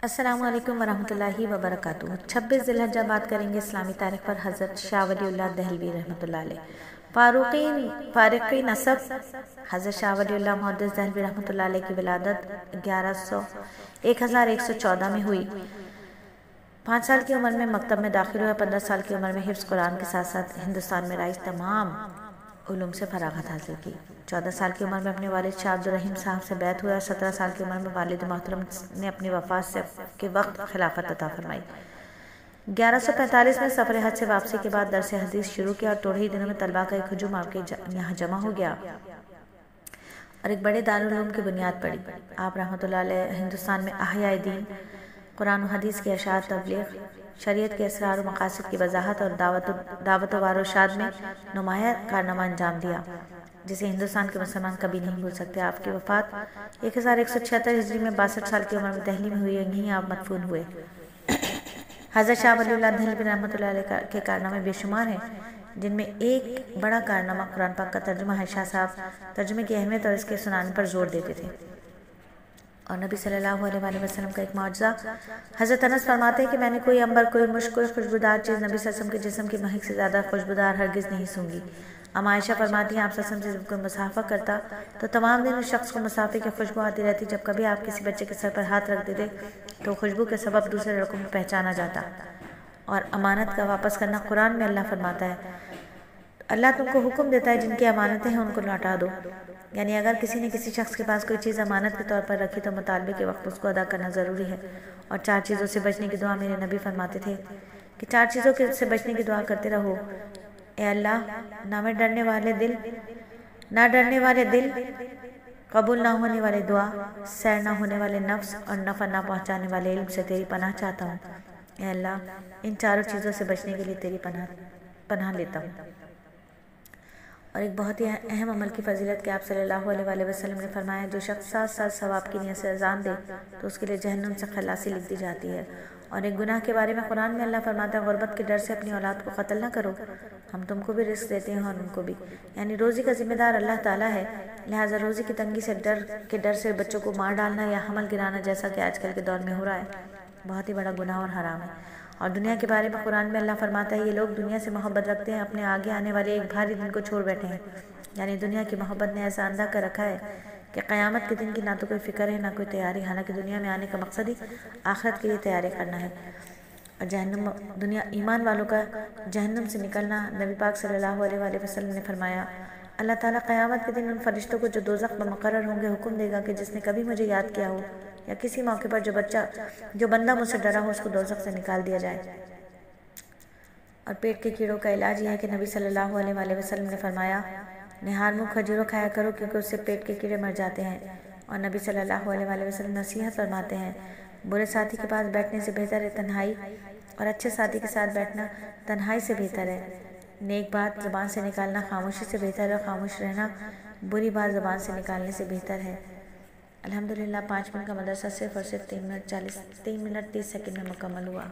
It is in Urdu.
السلام علیکم ورحمۃ اللہ وبرکاتہ۔ 26 ذی الحجہ بات کریں گے اسلامی تاریخ پر حضرت شاہ ولی اللہ دہلوی رحمۃ اللہ علیہ فارقی نسب حضرت شاہ ولی اللہ محدث دہلوی رحمۃ اللہ علیہ کی ولادت 1114 میں ہوئی۔ 5 سال کی عمر میں مکتب میں داخل ہوا۔ 15 سال کی عمر میں حفظ قرآن کے ساتھ ساتھ ہندوستان میں رائج تمام علوم سے فراغت حاصل کی۔ 14 سال کی عمر میں اپنے والد شاہ عبد الرحیم صاحب سے بیعت ہوا اور 17 سال کی عمر میں والد محترم نے اپنی وفات کے وقت خلافت عطا فرمائی۔ 1145 میں سفر حج سے واپسی کے بعد درس حدیث شروع کیا اور تھوڑے ہی دنوں میں طلباء کا ایک ہجوم آپ کے یہاں جمع ہو گیا اور ایک بڑے دارالعلوم کی بنیاد پڑی۔ آپ رحمۃ اللہ علیہ ہندوستان میں احیاء دین، قرآن و حدیث کی اشاعت، تبلیغ، شریعت کے اسرار و مقاصد کی وضاحت اور دعوت و ارشاد میں نمایاں کارنامہ انجام دیا جسے ہندوستان کے مسلمان کبھی نہیں بھول سکتے۔ آپ کی وفات 1176 ہجری میں 62 سال کی عمر میں دہلی میں ہوئی۔ یہیں آپ مدفون ہوئے۔ حضرت شاہ ولی اللہ دہلوی رحمۃ اللہ علیہ کے کارنامے بے شمار ہیں، جن میں ایک بڑا کارنامہ قرآن پاک کا ترجمہ ہے۔ شاہ صاحب ترجمے کی اہمیت اور اس کے سنانے پر زور دیتے تھے اور نبی صلی اللہ علیہ وآلہ وسلم کا ایک معجزہ۔ حضرت انس فرماتے ہیں کہ میں نے کوئی عنبر، کوئی مشک، کوئی خوشبودار چیز نبی صلی اللہ علیہ وسلم کے جسم کی مہک سے زیادہ خوشبودار ہرگز نہیں سونگھی۔ ام عائشہ فرماتی ہیں آپ صلی اللہ علیہ وسلم سے جب کوئی مصافحہ کرتا تو تمام دن اس شخص کو مصافحے کی خوشبو آتی رہتی۔ جب کبھی آپ کسی بچے کے سر پر ہاتھ رکھ دیتے تو خوشبو کے سبب دوسرے لڑکوں میں پہچانا جاتا۔ اور امانت کا واپس کرنا، قرآن میں اللہ فرماتا ہے اللہ تم کو حکم دیتا ہے جن کی امانتیں ہیں ان کو لوٹا دو، یعنی اگر کسی نے کسی شخص کے پاس کوئی چیز امانت کے طور پر رکھی تو مطالبے کے وقت اس کو ادا کرنا ضروری ہے۔ اور 4 چیزوں سے بچنے کی دعا میرے نبی فرماتے تھے کہ 4 چیزوں سے بچنے کی دعا کرتے رہو۔ اے اللہ، نہ ڈرنے والے دل، قبول نہ ہونے والے دعا، سیر نہ ہونے والے نفس اور نفع نہ پہنچانے والے علم سے تیری پناہ چاہتا ہوں۔ اے اللہ، ان 4 چیزوں سے بچنے کے لیے تیری پناہ لیتا ہوں۔ اور ایک بہت ہی اہم عمل کی فضیلت کہ آپ صلی اللہ علیہ وآلہ وسلم نے فرمایا جو شخص 7 سال ثواب کی نیت سے اذان دے تو اس کے لیے جہنم سے خلاصی لکھ دی جاتی ہے۔ اور ایک گناہ کے بارے میں قرآن میں اللہ فرماتا ہے غربت کے ڈر سے اپنی اولاد کو قتل نہ کرو، ہم تم کو بھی رزق دیتے ہیں اور ان کو بھی، یعنی روزی کا ذمہ دار اللہ تعالیٰ ہے، لہٰذا روزی کی تنگی سے ڈر سے بچوں کو مار ڈالنا یا حمل گرانا جیسا کہ آج کل کے دور میں ہو رہا ہے بہت ہی بڑا گناہ اور حرام ہے۔ اور دنیا کے بارے میں قرآن میں اللہ فرماتا ہے یہ لوگ دنیا سے محبت رکھتے ہیں، اپنے آگے آنے والے ایک بھاری دن کو چھوڑ بیٹھے ہیں، یعنی دنیا کی محبت نے ایسا اندھا کر رکھا ہے کہ قیامت کے دن کی نہ تو کوئی فکر ہے نہ کوئی تیاری، حالانکہ دنیا میں آنے کا مقصد ہی آخرت کے لیے تیاری کرنا ہے۔ اور ایمان والوں کا جہنم سے نکلنا، نبی پاک صلی اللہ علیہ وآلہ وسلم نے فرمایا اللہ تعالیٰ قیامت کے دن ان فرشتوں کو جو دوزخ میں مقرر ہوں گے حکم دے گا کہ جس نے کبھی مجھے یاد کیا ہو یا کسی موقع پر جو بندہ مجھ سے ڈرا ہو اس کو دوزخ سے نکال دیا جائے۔ اور پیٹ کے کیڑوں کا علاج یہ ہے کہ نبی صلی اللہ علیہ وآلہ وسلم نے فرمایا نہار منہ کھجوروں کھایا کرو کیونکہ اس سے پیٹ کے کیڑے مر جاتے ہیں۔ اور نبی صلی اللہ علیہ وآلہ وسلم نصیحت فرماتے ہیں برے ساتھی کے پاس بیٹھنے سے بہتر ہے تنہائی، اور اچھے ساتھی کے ساتھ بیٹھنا تنہائی سے بہتر ہے۔ نیک بات زبان سے نکالنا خاموشی سے بہتر ہے اور خاموش رہنا بری بات زبان سے نکالنے سے بہتر ہے۔ الحمدللہ 5 منٹ کا مدرسہ صرف اور صرف 3 منٹ 30 سیکنڈ میں مکمل ہوا۔